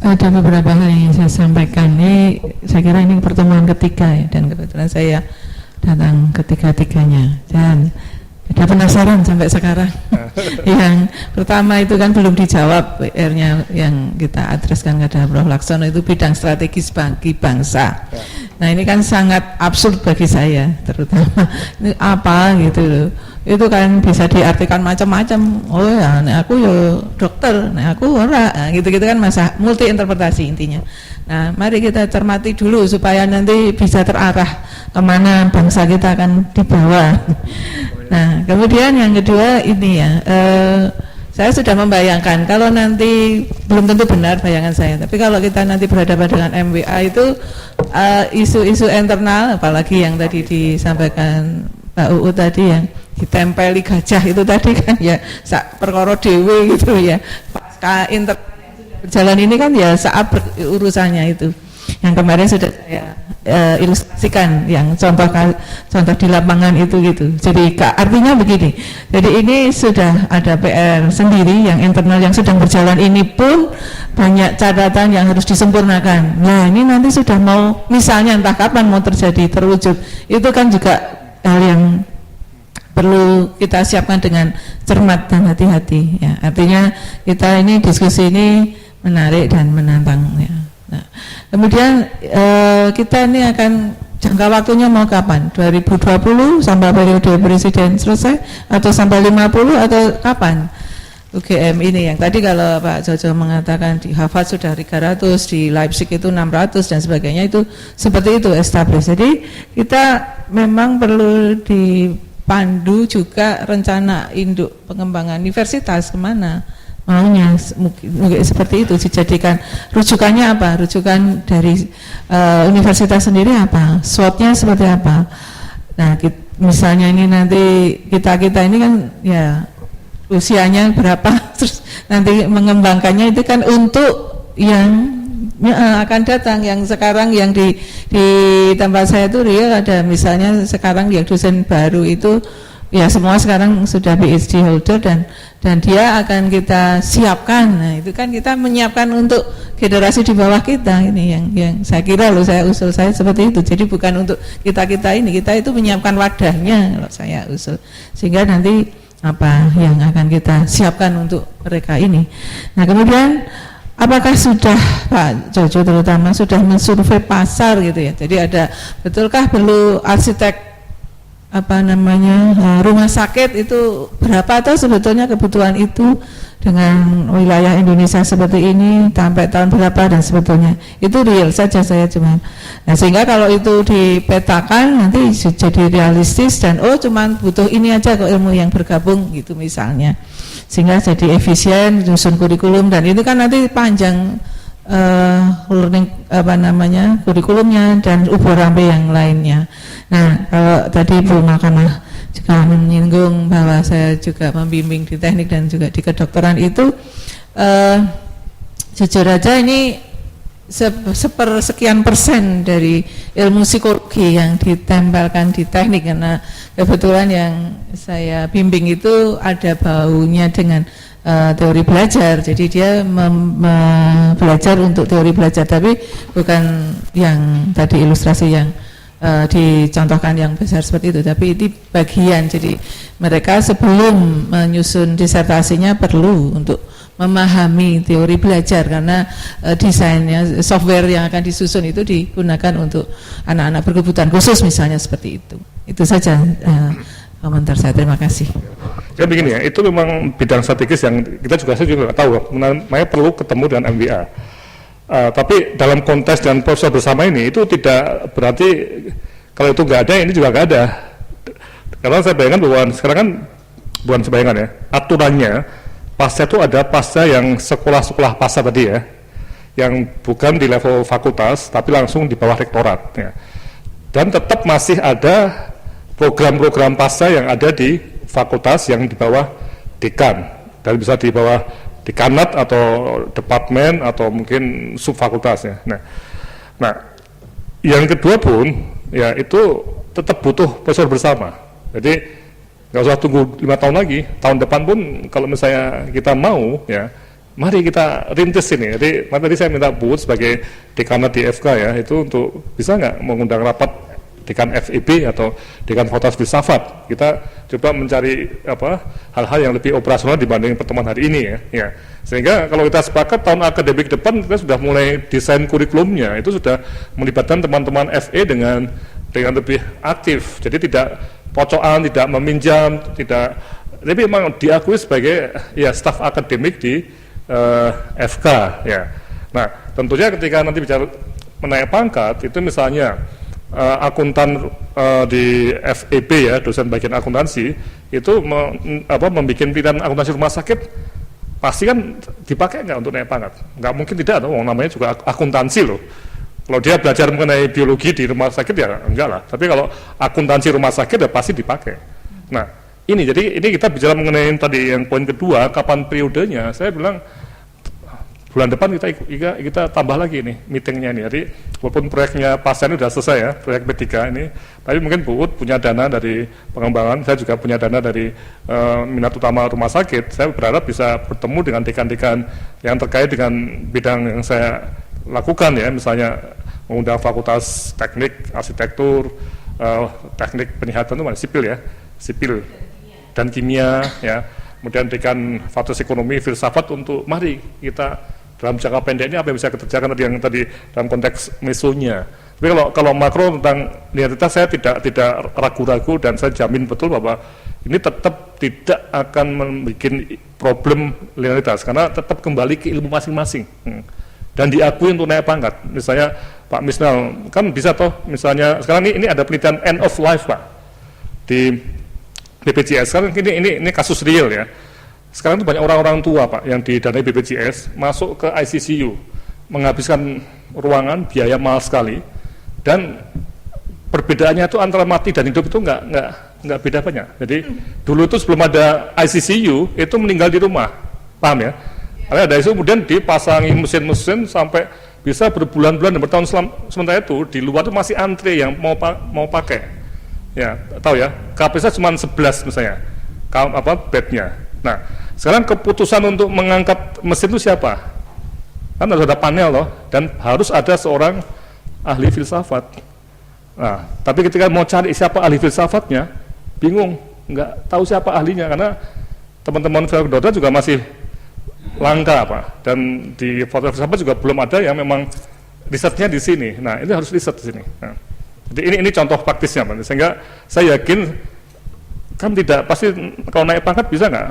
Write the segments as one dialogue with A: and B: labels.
A: Ada beberapa hal yang saya sampaikan. Ini saya kira ini pertemuan ketiga ya, dan kebetulan saya datang ketiga-tiganya dan ada penasaran sampai sekarang. Yang pertama itu kan belum dijawab PR-nya yang kita addreskan kepada Prof. Laksono, itu bidang strategis bagi bangsa. Nah ini kan sangat absurd bagi saya, terutama ini apa gitu loh. Itu kan bisa diartikan macam-macam. Oh ya, nah aku ya dokter, nah aku ora, nah, gitu-gitu kan masa multi interpretasi intinya. Nah, mari kita cermati dulu supaya nanti bisa terarah kemana bangsa kita akan dibawa. Nah, kemudian yang kedua ini ya, saya sudah membayangkan kalau nanti belum tentu benar bayangan saya, tapi kalau kita nanti berhadapan dengan MWA itu isu-isu internal, apalagi yang tadi disampaikan Pak UU tadi yang ditempeli gajah itu tadi kan ya sak perkara dhewe gitu ya. Pasca internal berjalan ini kan ya saat urusannya itu. Yang kemarin sudah saya ilustrasikan yang contoh di lapangan itu gitu. Jadi artinya begini. Jadi ini sudah ada PR sendiri yang internal yang sedang berjalan, ini pun banyak catatan yang harus disempurnakan. Nah, ini nanti sudah mau misalnya entah kapan mau terjadi terwujud. Itu kan juga hal yang perlu kita siapkan dengan cermat dan hati-hati ya. Artinya kita ini diskusi ini menarik dan menantang ya. Nah, kemudian kita ini akan jangka waktunya mau kapan? 2020 sampai periode presiden selesai atau sampai 50 atau kapan? UGM ini yang tadi kalau Pak Jojo mengatakan di Harvard sudah 300, di Leipzig itu 600 dan sebagainya, itu seperti itu established. Jadi kita memang perlu dipandu juga rencana induk pengembangan universitas kemana maunya, mungkin seperti itu dijadikan rujukannya apa, rujukan dari universitas sendiri apa, SWOT-nya seperti apa. Nah misalnya ini nanti kita ini kan ya usianya berapa, terus nanti mengembangkannya itu kan untuk yang akan datang. Yang sekarang yang di tempat saya itu real ada misalnya sekarang yang dosen baru itu ya semua sekarang sudah PhD holder dan dia akan kita siapkan. Nah itu kan kita menyiapkan untuk generasi di bawah kita ini yang saya kira loh, saya usul saya seperti itu. Jadi bukan untuk kita ini, kita itu menyiapkan wadahnya kalau saya usul, sehingga nanti apa yang akan kita siapkan untuk mereka ini. Nah kemudian apakah sudah Pak Jojo terutama sudah mensurvei pasar gitu ya, jadi ada betulkah perlu arsitek apa namanya rumah sakit itu berapa, atau sebetulnya kebutuhan itu dengan wilayah Indonesia seperti ini sampai tahun berapa, dan sebetulnya itu real saja saya cuma. Nah sehingga kalau itu dipetakan nanti jadi realistis dan cuman butuh ini aja kok ilmu yang bergabung gitu misalnya, sehingga jadi efisien menyusun kurikulum. Dan itu kan nanti panjang learning apa namanya kurikulumnya dan ubur rampe yang lainnya. Nah kalau tadi Bu Mahkamah juga menyinggung bahwa saya juga membimbing di teknik dan juga di kedokteran itu jujur aja ini sepersekian persen dari ilmu psikologi yang ditempelkan di teknik, karena kebetulan yang saya bimbing itu ada baunya dengan teori belajar, jadi dia belajar untuk teori belajar, tapi bukan yang tadi ilustrasi yang dicontohkan yang besar seperti itu, tapi itu bagian. Jadi mereka sebelum menyusun disertasinya perlu untuk memahami teori belajar, karena desainnya software yang akan disusun itu digunakan untuk anak-anak berkebutuhan khusus misalnya seperti itu. Itu saja komentar saya, terima kasih.
B: Jadi begini ya, itu memang bidang strategis yang kita juga saya juga nggak tahu, makanya perlu ketemu dengan MWA. Tapi dalam konteks dan proses bersama ini itu tidak berarti kalau itu nggak ada, ini juga nggak ada. Karena saya bayangkan bahwa sekarang kan bukan sebayangan ya, aturannya pasca itu ada pasca yang sekolah-sekolah pasca tadi ya, yang bukan di level fakultas tapi langsung di bawah rektorat ya. Dan tetap masih ada program-program pasca yang ada di fakultas yang di bawah dekan, dan bisa di bawah dekanat atau departemen atau mungkin subfakultas ya. Nah, yang kedua pun ya itu tetap butuh proses bersama. Jadi nggak usah tunggu 5 tahun lagi, tahun depan pun kalau misalnya kita mau ya mari kita rintis ini. Jadi tadi saya minta Bu sebagai dekanat di FK ya, itu untuk bisa nggak mengundang rapat dekan FEB atau dekan Fakultas Filsafat. Kita coba mencari hal-hal yang lebih operasional dibanding pertemuan hari ini ya. Sehingga kalau kita sepakat tahun akademik depan kita sudah mulai desain kurikulumnya, itu sudah melibatkan teman-teman FE dengan lebih aktif. Jadi tidak pocokan, tidak meminjam, tapi memang diakui sebagai ya staf akademik di FK ya. Nah, tentunya ketika nanti bicara menaik pangkat itu misalnya akuntan di FEB ya, dosen bagian akuntansi itu membuat pilihan akuntansi rumah sakit, pasti kan dipakai nggak untuk naik pangkat? Nggak mungkin tidak, namanya juga akuntansi loh. Kalau dia belajar mengenai biologi di rumah sakit ya enggak lah. Tapi kalau akuntansi rumah sakit ya pasti dipakai. Nah, jadi ini kita bicara mengenai tadi yang poin kedua, kapan periodenya. Saya bilang bulan depan kita tambah lagi nih meetingnya nih. Jadi walaupun proyeknya pasien sudah selesai ya, proyek B3 ini, tapi mungkin Bu Ut punya dana dari pengembangan, saya juga punya dana dari minat utama rumah sakit. Saya berharap bisa bertemu dengan dekan-dekan yang terkait dengan bidang yang saya lakukan ya, misalnya mengundang fakultas teknik, arsitektur, teknik penyihatan itu mana, sipil dan kimia ya, kemudian dekan fakultas ekonomi, filsafat untuk mari kita dalam jangka pendek ini apa yang bisa kita kerjakan tadi dalam konteks mesonya. Tapi kalau makro tentang linearitas saya tidak ragu-ragu dan saya jamin betul bahwa ini tetap tidak akan membuat problem linearitas karena tetap kembali ke ilmu masing-masing dan diakui untuk naik pangkat. Misalnya Pak Misnal kan bisa toh, misalnya sekarang ini ada penelitian end of life Pak di BPJS. Sekarang ini kasus real ya. Sekarang itu banyak orang-orang tua Pak yang didanai BPJS masuk ke ICCU, menghabiskan ruangan, biaya mahal sekali, dan perbedaannya itu antara mati dan hidup itu nggak beda banyak. Jadi dulu itu sebelum ada ICCU itu meninggal di rumah, paham ya? Karena ada itu kemudian dipasangi mesin-mesin sampai bisa berbulan-bulan dan bertahun, sementara itu di luar itu masih antre yang mau pakai. Ya, tahu ya, kapasitas cuma 11 misalnya, bednya. Nah, sekarang keputusan untuk mengangkat mesin itu siapa? Kan harus ada panel loh, dan harus ada seorang ahli filsafat. Nah, tapi ketika mau cari siapa ahli filsafatnya, bingung, nggak tahu siapa ahlinya, karena teman-teman filsafat juga masih langka Pak, dan di fakultas filsafat juga belum ada yang memang risetnya di sini. Nah, ini harus riset di sini. Nah, jadi ini contoh praktisnya Pak, sehingga saya yakin kan tidak pasti kalau naik pangkat bisa nggak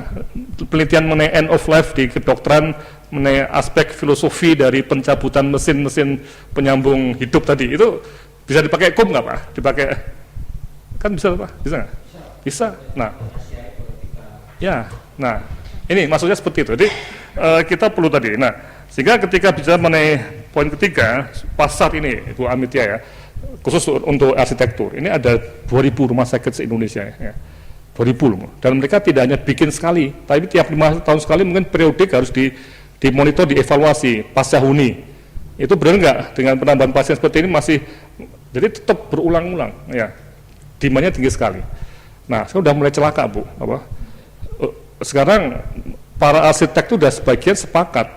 B: penelitian mengenai end of life di kedokteran, mengenai aspek filosofi dari pencabutan mesin-mesin penyambung hidup tadi itu bisa dipakai kum nggak Pak? Dipakai kan bisa Pak? Bisa nggak? Bisa. Nah, ya, nah ini maksudnya seperti itu. Jadi kita perlu tadi. Nah, sehingga ketika bicara mengenai poin ketiga pasar ini Bu Amitya ya, khusus untuk arsitektur ini ada 2.000 rumah sakit se-Indonesia ya. 2000 loh. Dan mereka tidak hanya bikin sekali, tapi tiap 5 tahun sekali mungkin periodik harus dimonitor, dievaluasi pasca huni. Itu benar nggak dengan penambahan pasien seperti ini masih, jadi tetap berulang-ulang ya, demandnya tinggi sekali. Nah, saya sudah mulai celaka Bu, sekarang para arsitek itu sudah sebagian sepakat,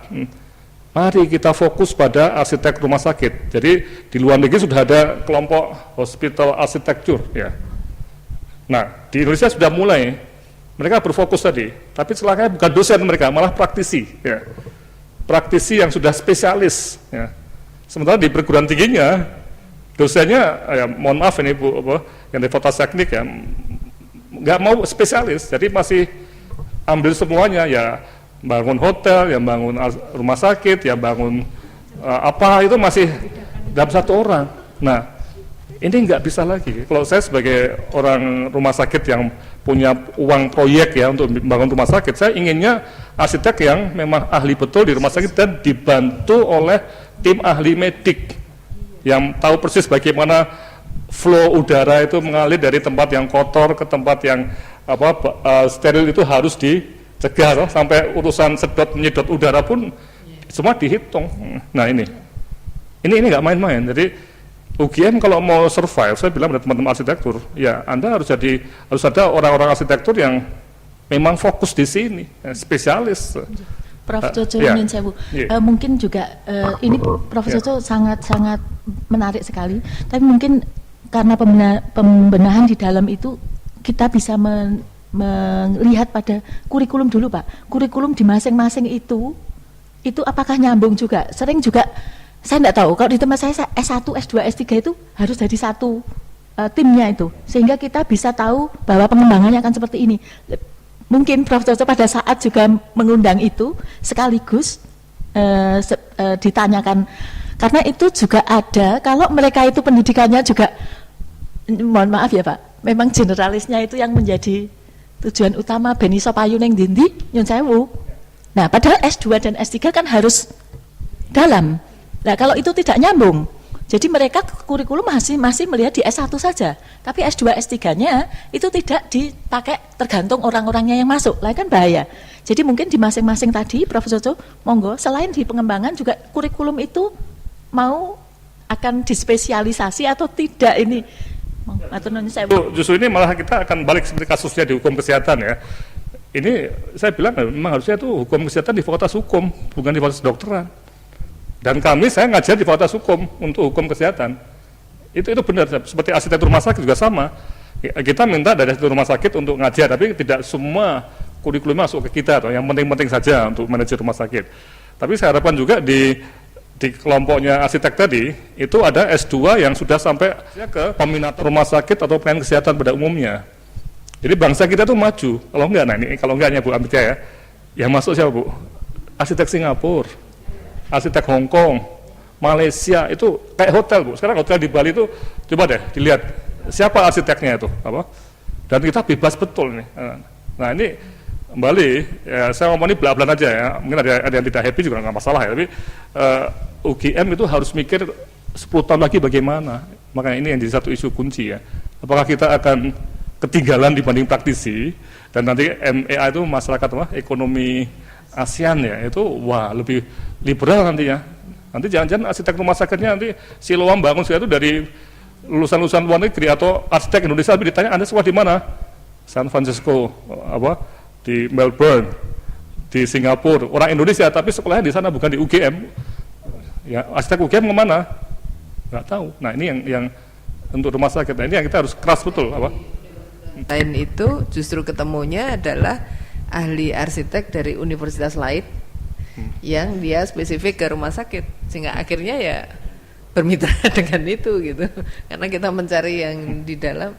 B: mari kita fokus pada arsitek rumah sakit. Jadi di luar negeri sudah ada kelompok hospital architecture ya. Nah, di Indonesia sudah mulai, mereka berfokus tadi, tapi celakanya bukan dosen mereka, malah praktisi, ya. Praktisi yang sudah spesialis, ya. Sementara di perguruan tingginya, dosennya, ya, mohon maaf ini Bu, yang dari fakultas teknik ya, nggak mau spesialis, jadi masih ambil semuanya, ya, bangun hotel, yang bangun rumah sakit, yang bangun apa itu masih dalam satu orang. Nah, ini nggak bisa lagi. Kalau saya sebagai orang rumah sakit yang punya uang proyek ya untuk membangun rumah sakit, saya inginnya arsitek yang memang ahli betul di rumah sakit dan dibantu oleh tim ahli medik yang tahu persis bagaimana flow udara itu mengalir dari tempat yang kotor ke tempat yang steril, itu harus dicegah sampai urusan sedot menyedot udara pun semua dihitung. Nah ini nggak main-main. Jadi UGM kalau mau survive, saya bilang pada teman-teman arsitektur, ya Anda harus ada orang-orang arsitektur yang memang fokus di sini, spesialis.
C: Prof. Coco
B: ya.
C: Nyun Sewu.
B: Iya.
C: Mungkin juga ini Prof.
B: Ya.
C: Coco sangat menarik sekali. Tapi mungkin karena pembenahan di dalam itu kita bisa melihat pada kurikulum dulu, Pak. Kurikulum di masing-masing itu apakah nyambung juga? Sering juga saya tidak tahu. Kalau di tempat saya S1, S2, S3 itu harus jadi satu timnya itu, sehingga kita bisa tahu bahwa pengembangannya akan seperti ini. Mungkin Prof. Coco pada saat juga mengundang itu sekaligus ditanyakan, karena itu juga ada, kalau mereka itu pendidikannya juga, mohon maaf ya Pak, memang generalisnya itu yang menjadi tujuan utama Beni Sopayu neng dindi Nyun Sewu. Nah padahal S2 dan S3 kan harus dalam. Nah kalau itu tidak nyambung, jadi mereka kurikulum masih melihat di S1 saja, tapi S2, S3-nya itu tidak dipakai tergantung orang-orangnya yang masuk, lah kan bahaya. Jadi mungkin di masing-masing tadi, Prof. Coco, monggo, selain di pengembangan juga kurikulum itu mau akan dispesialisasi atau tidak ini?
B: Justru ini malah kita akan balik seperti kasusnya di hukum kesehatan ya. Ini saya bilang memang harusnya itu hukum kesehatan di fakultas hukum, bukan di fakultas kedokteran. Dan saya ngajar di fakultas hukum untuk hukum kesehatan. Itu benar, seperti arsitektur rumah sakit juga sama. Kita minta dari arsitektur rumah sakit untuk ngajar, tapi tidak semua kurikulum masuk ke kita, yang penting-penting saja untuk manajer rumah sakit. Tapi saya harapkan juga di kelompoknya arsitek tadi, itu ada S2 yang sudah sampai ke peminatan rumah sakit atau pelayanan kesehatan pada umumnya. Jadi bangsa kita tuh maju. Kalau enggaknya Bu Amitya ya, yang masuk siapa Bu? Arsitek Singapura, arsitek Hong Kong, Malaysia, itu kayak hotel Bu. Sekarang hotel di Bali itu coba deh dilihat siapa arsiteknya itu, dan kita bebas betul nih. Nah ini kembali ya, saya ngomong ini belan aja ya, mungkin ada yang tidak happy juga nggak masalah ya, tapi UGM itu harus mikir 10 tahun lagi bagaimana. Makanya ini yang jadi satu isu kunci ya, apakah kita akan ketinggalan dibanding praktisi, dan nanti MEA itu masyarakat ekonomi ASEAN ya, itu wah lebih liberal nantinya. Nanti jangan-jangan arsitek rumah sakitnya nanti Siloam bangun segala itu dari lulusan-lulusan luar negeri, atau arsitek Indonesia tapi ditanya Anda sekolah di mana? San Francisco, di Melbourne, di Singapura. Orang Indonesia tapi sekolahnya di sana bukan di UGM. Ya, arsitek UGM kemana? Nggak tahu. Nah ini yang untuk rumah sakit. Nah, ini yang kita harus keras betul.
D: Lain itu justru ketemunya adalah ahli arsitek dari universitas lain yang dia spesifik ke rumah sakit, sehingga akhirnya ya bermitra dengan itu gitu, karena kita mencari yang di dalam.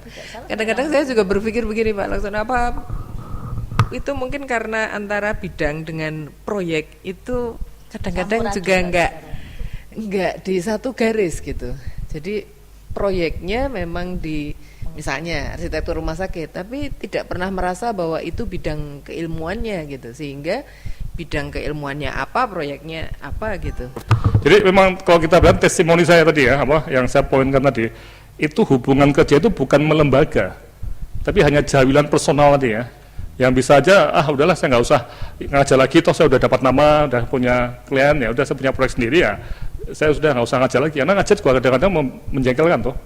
D: Kadang-kadang saya juga berpikir begini Pak Laksono, apa itu mungkin karena antara bidang dengan proyek itu kadang-kadang juga enggak di satu garis gitu. Jadi proyeknya memang di misalnya arsitektur rumah sakit, tapi tidak pernah merasa bahwa itu bidang keilmuannya gitu, sehingga bidang keilmuannya apa, proyeknya apa gitu.
B: Jadi memang kalau kita lihat testimoni saya tadi ya, yang saya poinkan tadi, itu hubungan kerja itu bukan melembaga, tapi hanya jawilan personal tadi ya, yang bisa aja udahlah saya nggak usah ngajar lagi, toh saya udah dapat nama, udah punya klien ya, udah saya punya proyek sendiri ya, saya sudah nggak usah ngajar lagi, karena ngajar juga kadang-kadang menjengkelkan toh,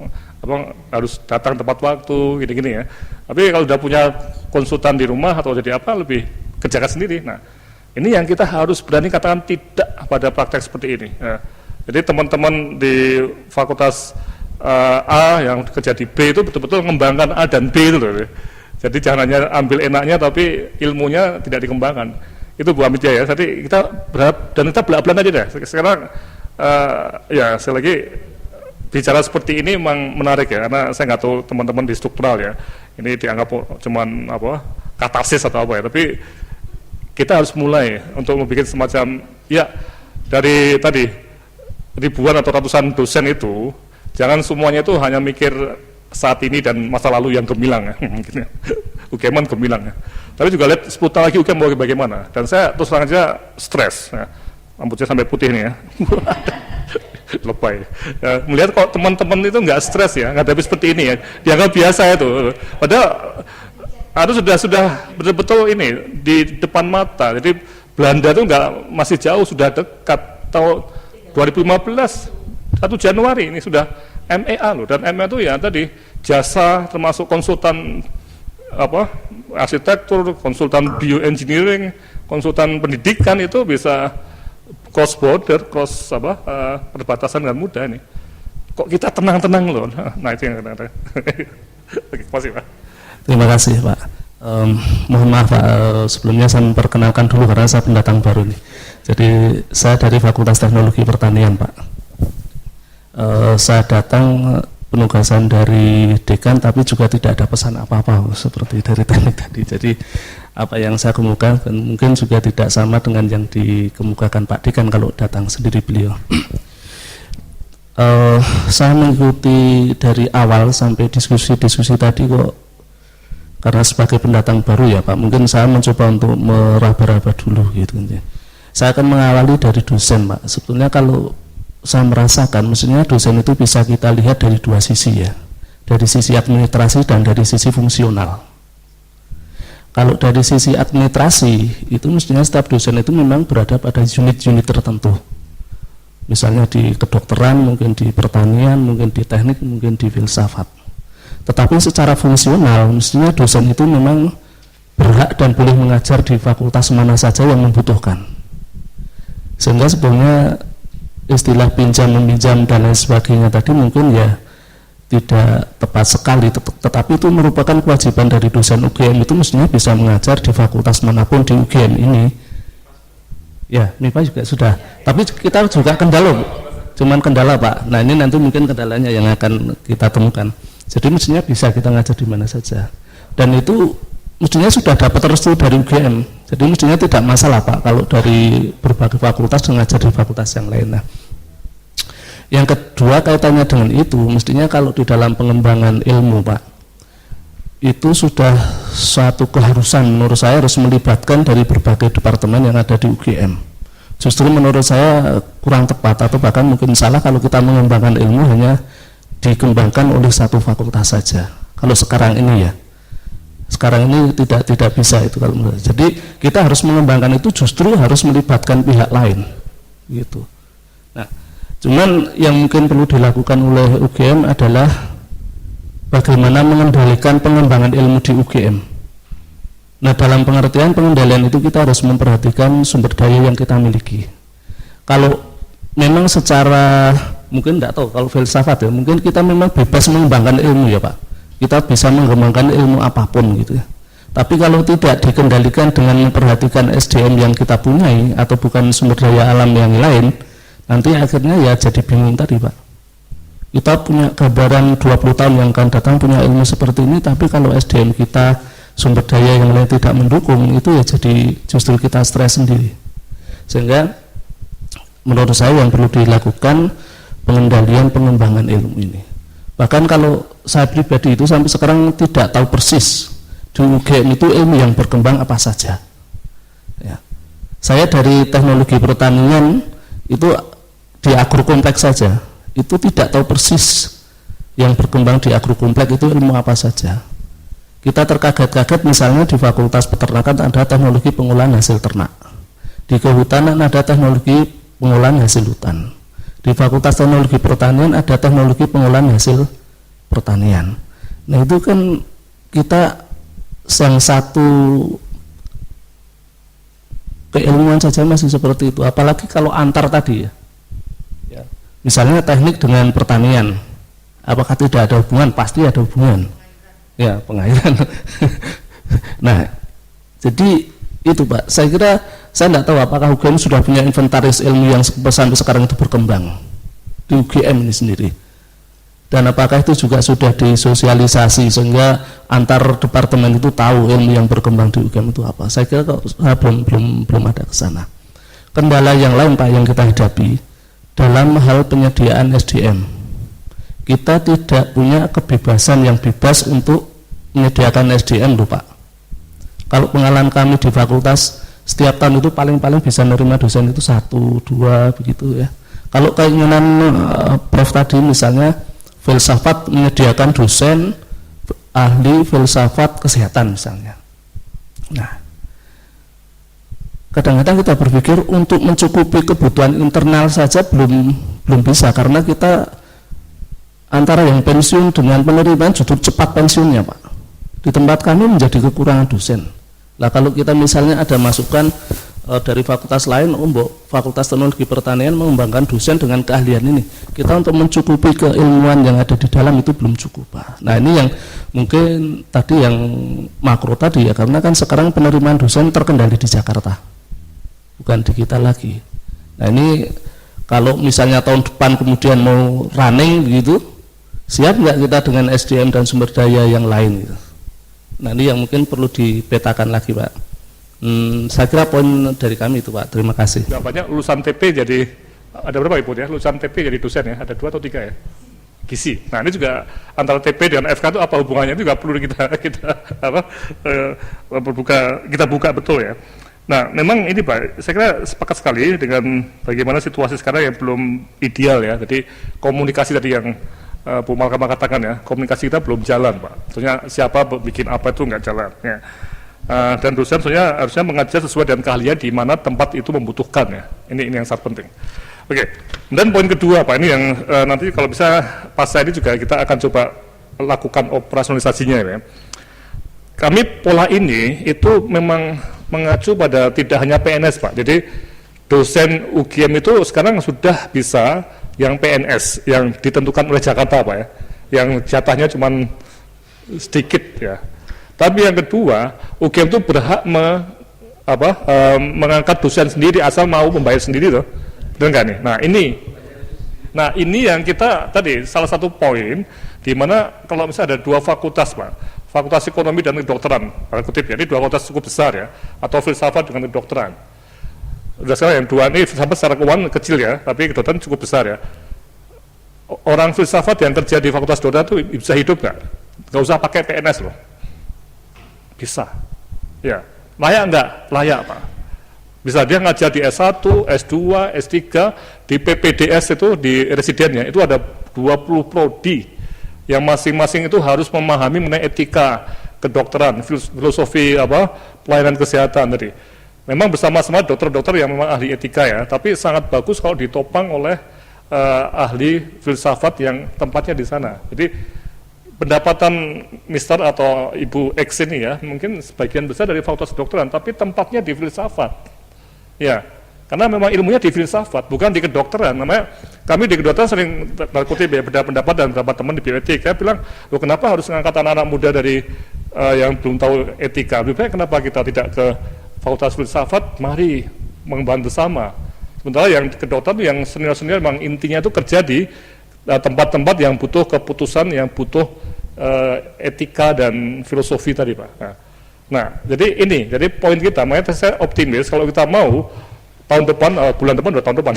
B: harus datang tepat waktu gini-gini ya. Tapi kalau udah punya konsultan di rumah atau jadi apa, lebih kerjakan sendiri. Nah ini yang kita harus berani katakan tidak pada praktek seperti ini ya. Jadi teman-teman di fakultas A yang kerja di B itu betul-betul mengembangkan A dan B itu loh. Jadi jangan hanya ambil enaknya tapi ilmunya tidak dikembangkan. Itu Bu Amitya ya. Jadi kita berharap, dan kita belak-belakan aja deh. Sekarang ya sekali lagi bicara seperti ini memang menarik ya, karena saya nggak tahu teman-teman di struktural ya, ini dianggap cuman katarsis atau apa ya, tapi kita harus mulai untuk membuat semacam ya, dari tadi ribuan atau ratusan dosen itu jangan semuanya itu hanya mikir saat ini dan masa lalu yang gemilang ya, UGM gemilang ya, tapi juga lihat 10 tahun lagi UGM mau bagaimana. Dan saya terus terang aja stres ya, rambutnya sampai putih nih ya. Lebay ya, melihat kok teman-teman itu nggak stres ya, nggak habis seperti ini ya, dianggap biasa itu, padahal harus sudah betul-betul ini di depan mata. Jadi Belanda itu masih jauh, sudah dekat. Tahun 2015 1 Januari ini sudah MEA loh, dan MEA itu ya tadi jasa termasuk konsultan arsitektur, konsultan bioengineering, konsultan pendidikan itu bisa cross border, perbatasan dengan mudah nih. Kok kita tenang-tenang loh? Nah itu yang kadang-kadang. Oke, makasih Pak.
E: Terima kasih Pak. Mohon maaf Pak, sebelumnya saya memperkenalkan dulu karena saya pendatang baru nih. Jadi saya dari Fakultas Teknologi Pertanian Pak. Saya datang penugasan dari dekan, tapi juga tidak ada pesan apa-apa seperti dari teknik tadi. Jadi apa yang saya kemukakan mungkin juga tidak sama dengan yang dikemukakan Pak Dekan kalau datang sendiri beliau. Saya mengikuti dari awal sampai diskusi-diskusi tadi kok, karena sebagai pendatang baru ya Pak, mungkin saya mencoba untuk meraba-raba dulu gitu. Saya akan mengawali dari dosen Pak. Sebetulnya kalau saya merasakan, mestinya dosen itu bisa kita lihat dari dua sisi ya, dari sisi administrasi dan dari sisi fungsional. Kalau dari sisi administrasi itu mestinya setiap dosen itu memang berada pada unit-unit tertentu. Misalnya di kedokteran, mungkin di pertanian, mungkin di teknik, mungkin di filsafat. Tetapi secara fungsional, mestinya dosen itu memang berhak dan boleh mengajar di fakultas mana saja yang membutuhkan. Sehingga sebenarnya istilah pinjam meminjam dan lain sebagainya tadi mungkin ya tidak tepat sekali, tetapi itu merupakan kewajiban dari dosen UGM itu mestinya bisa mengajar di fakultas manapun di UGM ini. Ya, MIPA juga sudah. Tapi kita juga kendala, cuman kendala Pak. Nah ini nanti mungkin kendalanya yang akan kita temukan. Jadi mestinya bisa kita ngajar di mana saja. Dan itu mestinya sudah dapat restu dari UGM. Jadi mestinya tidak masalah Pak kalau dari berbagai fakultas mengajar di fakultas yang lain. Nah, yang kedua kaitannya dengan itu, mestinya kalau di dalam pengembangan ilmu Pak, itu sudah suatu keharusan menurut saya harus melibatkan dari berbagai departemen yang ada di UGM. Justru menurut saya kurang tepat atau bahkan mungkin salah kalau kita mengembangkan ilmu hanya dikembangkan oleh satu fakultas saja. Kalau sekarang ini ya, sekarang ini tidak bisa itu kalau menurut saya. Jadi kita harus mengembangkan itu justru harus melibatkan pihak lain, gitu. Nah, cuman yang mungkin perlu dilakukan oleh UGM adalah bagaimana mengendalikan pengembangan ilmu di UGM. Nah, dalam pengertian pengendalian itu kita harus memperhatikan sumber daya yang kita miliki. Kalau memang secara mungkin tidak tahu kalau filsafat ya, mungkin kita memang bebas mengembangkan ilmu ya Pak. Kita bisa mengembangkan ilmu apapun gitu ya. Tapi kalau tidak dikendalikan dengan memperhatikan SDM yang kita punyai atau bukan sumber daya alam yang lain, nanti akhirnya ya jadi bingung tadi Pak. Kita punya gambaran 20 tahun yang akan datang punya ilmu seperti ini, tapi kalau SDM kita sumber daya yang lain tidak mendukung, itu ya jadi justru kita stres sendiri. Sehingga menurut saya yang perlu dilakukan pengendalian pengembangan ilmu ini. Bahkan kalau saya pribadi itu sampai sekarang tidak tahu persis di UGM itu ilmu yang berkembang apa saja ya. Saya dari teknologi pertanian itu di agrokompleks saja itu tidak tahu persis yang berkembang di agrokompleks itu ilmu apa saja. Kita terkaget-kaget misalnya di Fakultas Peternakan ada teknologi pengolahan hasil ternak, di kehutanan ada teknologi pengolahan hasil hutan, di Fakultas Teknologi Pertanian ada teknologi pengolahan hasil pertanian. Nah itu kan kita yang satu keilmuan saja masih seperti itu, apalagi kalau antar tadi ya. Misalnya teknik dengan pertanian, apakah tidak ada hubungan? Pasti ada hubungan. Ya, pengairan. Nah, jadi itu Pak. Saya kira saya tidak tahu apakah UGM sudah punya inventaris ilmu yang sampai sekarang itu berkembang di UGM ini sendiri. Dan apakah itu juga sudah disosialisasi sehingga antar departemen itu tahu ilmu yang berkembang di UGM itu apa? Saya kira kok belum ada ke sana. Kendala yang lain Pak yang kita hadapi dalam hal penyediaan SDM, kita tidak punya kebebasan yang bebas untuk menyediakan SDM loh Pak. Kalau pengalaman kami di fakultas setiap tahun itu paling-paling bisa menerima dosen itu 1, 2 begitu ya. Kalau keinginan Prof tadi misalnya filsafat menyediakan dosen ahli filsafat kesehatan misalnya. Nah, kadang-kadang kita berpikir untuk mencukupi kebutuhan internal saja belum bisa karena kita antara yang pensiun dengan penerimaan justru cepat pensiunnya Pak. Di tempat kami menjadi kekurangan dosen Lah kalau kita misalnya ada masukan dari fakultas lain, Fakultas Teknologi Pertanian mengembangkan dosen dengan keahlian ini, kita untuk mencukupi keilmuan yang ada di dalam itu belum cukup, Pak. Nah ini yang mungkin tadi yang makro tadi ya, karena kan sekarang penerimaan dosen terkendali di Jakarta, bukan di kita lagi. Nah ini kalau misalnya tahun depan kemudian mau running gitu, siap nggak kita dengan SDM dan sumber daya yang lain gitu. Nah ini yang mungkin perlu dipetakan lagi, Pak. Saya kira poin dari kami itu, Pak. Terima kasih.
B: Nggak banyak lulusan TP jadi, ada berapa Ibu ya? Lulusan TP jadi dosen ya? Ada 2 atau 3 ya? Gizi. Nah ini juga antara TP dengan FK itu apa hubungannya? Itu juga perlu kita buka betul ya. Nah memang ini Pak, saya kira sepakat sekali dengan bagaimana situasi sekarang yang belum ideal ya. Jadi komunikasi tadi yang Bu Malkama katakan ya, komunikasi kita belum jalan Pak. Maksudnya siapa bikin apa itu nggak jalan ya. Dan dosen sebenarnya harusnya mengajar sesuai dengan keahlian di mana tempat itu membutuhkan ya. Ini yang sangat penting. Oke. Dan poin kedua Pak, ini yang nanti kalau bisa pasca ini juga kita akan coba lakukan operasionalisasinya ya. Kami pola ini itu memang mengacu pada tidak hanya PNS Pak. Jadi dosen UGM itu sekarang sudah bisa yang PNS yang ditentukan oleh Jakarta Pak ya. Yang jatahnya cuma sedikit ya. Tapi yang kedua, UGM itu berhak mengangkat dosen sendiri asal mau membayar sendiri loh. Benar nggak nih? Nah ini yang kita tadi salah satu poin di mana kalau misalnya ada 2 fakultas Pak, Fakultas Ekonomi dan Kedokteran, kutip ya, ini 2 fakultas cukup besar ya, atau filsafat dengan kedokteran. Sudah sekarang yang 2 ini filsafat secara keuangan kecil ya, tapi kedokteran cukup besar ya. Orang filsafat yang kerja di Fakultas Kedokteran itu bisa hidup nggak? Nggak usah pakai PNS loh. Bisa, ya. Layak enggak? Layak Pak. Bisa dia ngajar di S1, S2, S3, di PPDS itu, di residennya, itu ada 20 prodi, yang masing-masing itu harus memahami mengenai etika, kedokteran, filosofi, pelayanan kesehatan tadi. Memang bersama-sama dokter-dokter yang memang ahli etika ya, tapi sangat bagus kalau ditopang oleh ahli filsafat yang tempatnya di sana. Jadi, pendapatan Mister atau Ibu X ini ya, mungkin sebagian besar dari fakultas kedokteran, tapi tempatnya di filsafat. Ya, karena memang ilmunya di filsafat, bukan di kedokteran. Namanya kami di kedokteran sering berkutip ya, beda pendapat dan beberapa teman di bioetika bilang, loh kenapa harus mengangkat anak-anak muda dari yang belum tahu etika? Lebih baik kenapa kita tidak ke fakultas filsafat? Mari mengembangkan bersama. Sementara yang kedokteran yang senior-senior memang intinya itu kerja di tempat-tempat yang butuh keputusan, yang butuh etika dan filosofi tadi Pak. Nah, jadi poin kita, makanya saya optimis kalau kita mau tahun depan, bulan depan atau tahun depan,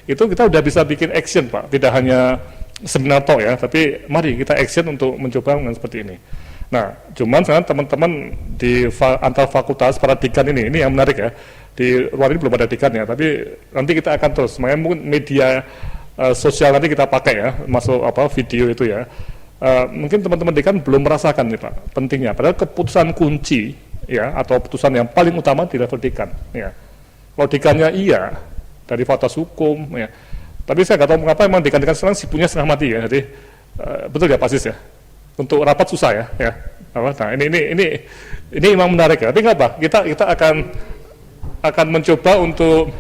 B: itu kita udah bisa bikin action Pak, tidak hanya seminar talk ya, tapi mari kita action untuk mencoba dengan seperti ini. Nah, cuman sekarang teman-teman di antar fakultas, para dekan ini yang menarik ya, di luar ini belum ada dekan ya, tapi nanti kita akan terus, makanya mungkin media sosial nanti kita pakai ya, masuk video itu ya. Mungkin teman-teman dekan belum merasakan nih Pak pentingnya. Padahal keputusan kunci ya atau keputusan yang paling utama di level dekan. Ya. Kalau dekannya iya dari fakultas hukum ya. Tapi saya nggak tahu mengapa memang dekan-dekan sekarang sibuknya setengah mati ya. Jadi betul ya Pak Sis ya. Untuk rapat susah ya. Ya. Nah ini memang menarik ya. Tapi nggak apa. Kita akan mencoba untuk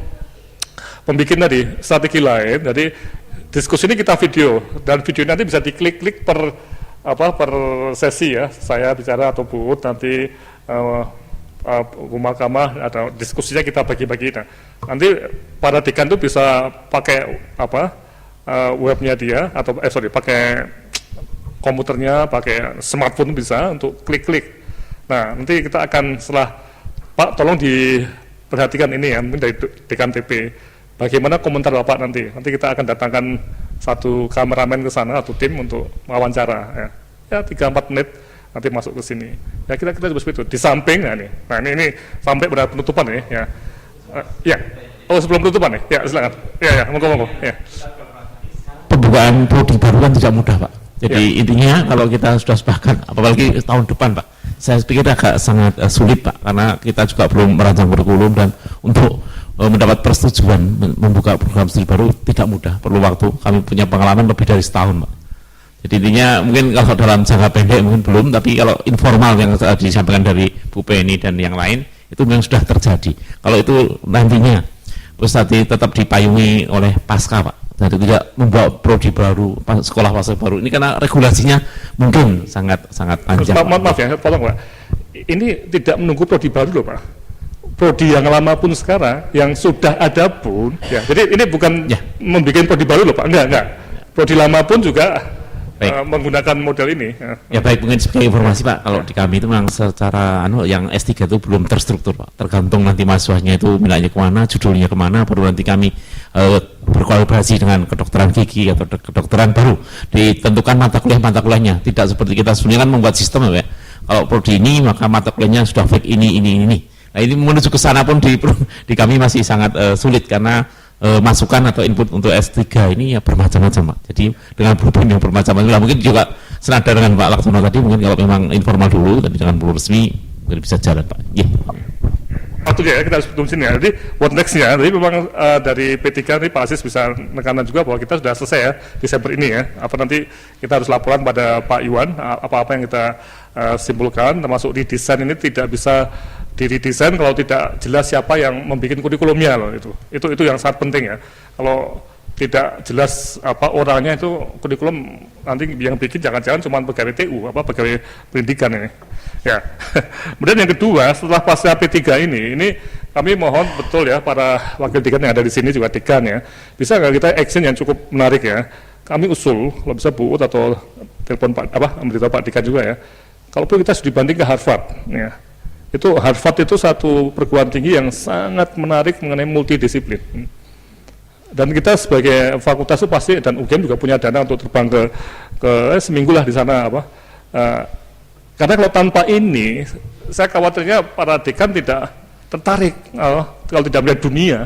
B: membuat tadi strategi lain. Jadi diskusi ini kita video dan video nanti bisa diklik-klik per sesi ya. Saya bicara atau Bu nanti Bu Malkama atau diskusinya kita bagi-bagi. Nah, nanti para dekan itu bisa pakai webnya dia atau pakai komputernya, pakai smartphone bisa untuk klik-klik. Nah, nanti kita akan setelah Pak tolong diperhatikan ini ya, mungkin dari dekan TP. Bagaimana komentar Bapak nanti? Nanti kita akan datangkan satu kameramen ke sana atau tim untuk wawancara ya 3-4 menit nanti masuk ke sini. Ya kita seperti itu. Di samping nah ini sampai pada penutupan nih ya. Ya. Oh sebelum penutupan nih. Ya silakan. Ya monggo ya.
F: Pembukaan prodi baru kan tidak mudah Pak. Jadi intinya kalau kita sudah sepakat apalagi tahun depan Pak. Saya pikir agak sangat sulit Pak karena kita juga belum merancang kurikulum dan untuk mendapat persetujuan membuka program studi baru tidak mudah, perlu waktu. Kami punya pengalaman lebih dari setahun Pak. Jadi intinya mungkin kalau dalam jangka pendek mungkin belum, tapi kalau informal yang disampaikan dari Bu Penny dan yang lain itu memang sudah terjadi. Kalau itu nantinya tadi tetap dipayungi oleh pasca Pak, jadi tidak membawa prodi baru, sekolah fase baru. Ini karena regulasinya mungkin sangat panjang.
B: Maaf ya, tolong Pak. Ini tidak menunggu prodi baru loh Pak. Prodi yang lama pun sekarang, yang sudah ada pun, ya. Jadi ini bukan membuat prodi baru loh Pak, enggak. Prodi lama pun juga menggunakan model ini.
F: Ya baik, mungkin sebagai informasi Pak, kalau di kami itu memang secara yang S3 itu belum terstruktur Pak, tergantung nanti mahasiswanya itu minatnya kemana, judulnya kemana, baru nanti kami berkolaborasi dengan kedokteran gigi atau kedokteran baru ditentukan mata kuliahnya, tidak seperti kita sebelumnya kan membuat sistem ya, kalau prodi ini maka mata kuliahnya sudah fix ini. Nah ini menuju ke sana pun di kami masih sangat sulit karena masukan atau input untuk S3 ini ya bermacam-macam Pak. Jadi dengan blueprint yang bermacam-macam, mungkin juga senada dengan Pak Laksono tadi, mungkin kalau memang informal dulu tapi dengan belum resmi mungkin bisa jalan Pak.
B: Waktunya ya, kita harus tutup sini ya. Jadi what next-nya, jadi memang dari P3 ini Pak Aziz bisa menekankan juga bahwa kita sudah selesai ya Desember ini ya. Apa nanti kita harus laporan pada Pak Iwan apa-apa yang kita simpulkan, termasuk di desain ini tidak bisa diredesain kalau tidak jelas siapa yang membuat kurikulumnya loh itu yang sangat penting ya. Kalau tidak jelas orangnya itu kurikulum nanti yang bikin jangan-jangan cuma pegawai TU pegawai pendidikan ini ya. Kemudian yang kedua, setelah pasca P3 ini kami mohon betul ya para wakil dekan yang ada di sini juga dekan ya, bisa nggak kita action yang cukup menarik ya. Kami usul kalau bisa Bu Ut atau telepon memberitahu Pak Dekan juga ya, kalaupun kita sudah dibanding ke Harvard ya, itu Harvard itu satu perguruan tinggi yang sangat menarik mengenai multidisiplin. Dan kita sebagai fakultas itu pasti, dan UGM juga punya dana untuk terbang ke seminggu lah di sana karena kalau tanpa ini saya khawatirnya para dekan tidak tertarik kalau tidak melihat dunia.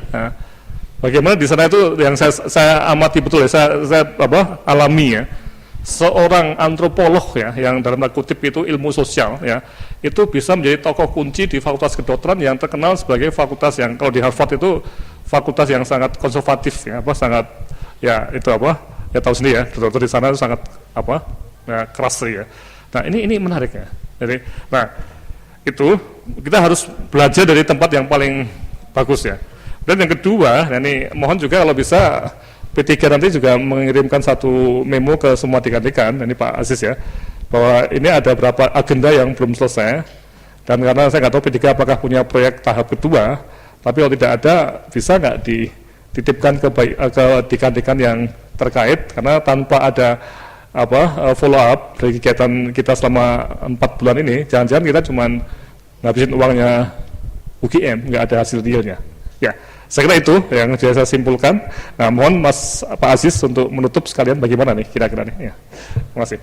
B: Bagaimana di sana itu yang saya amati betul ya, saya alami ya. Seorang antropolog ya, yang dalam tanda kutip itu ilmu sosial ya, itu bisa menjadi tokoh kunci di fakultas kedokteran yang terkenal sebagai fakultas yang kalau di Harvard itu fakultas yang sangat konservatif ya, sangat ya itu ya tahu sendiri ya, dokter di sana itu sangat keras ya. Nah ini menarik ya. Jadi itu kita harus belajar dari tempat yang paling bagus ya. Dan yang kedua, ini mohon juga kalau bisa P3 nanti juga mengirimkan satu memo ke semua dekan-dekan, ini Pak Aziz ya, bahwa ini ada beberapa agenda yang belum selesai, dan karena saya nggak tahu P3 apakah punya proyek tahap kedua, tapi kalau tidak ada, bisa nggak dititipkan ke dekan-dekan yang terkait, karena tanpa ada follow up dari kegiatan kita selama 4 bulan ini, jangan-jangan kita cuma ngabisin uangnya UGM, nggak ada hasil realnya. Ya. Saya kira itu yang saya simpulkan. Nah, mohon Pak Aziz untuk menutup sekalian bagaimana nih kira-kira nih. Ya. Terima kasih.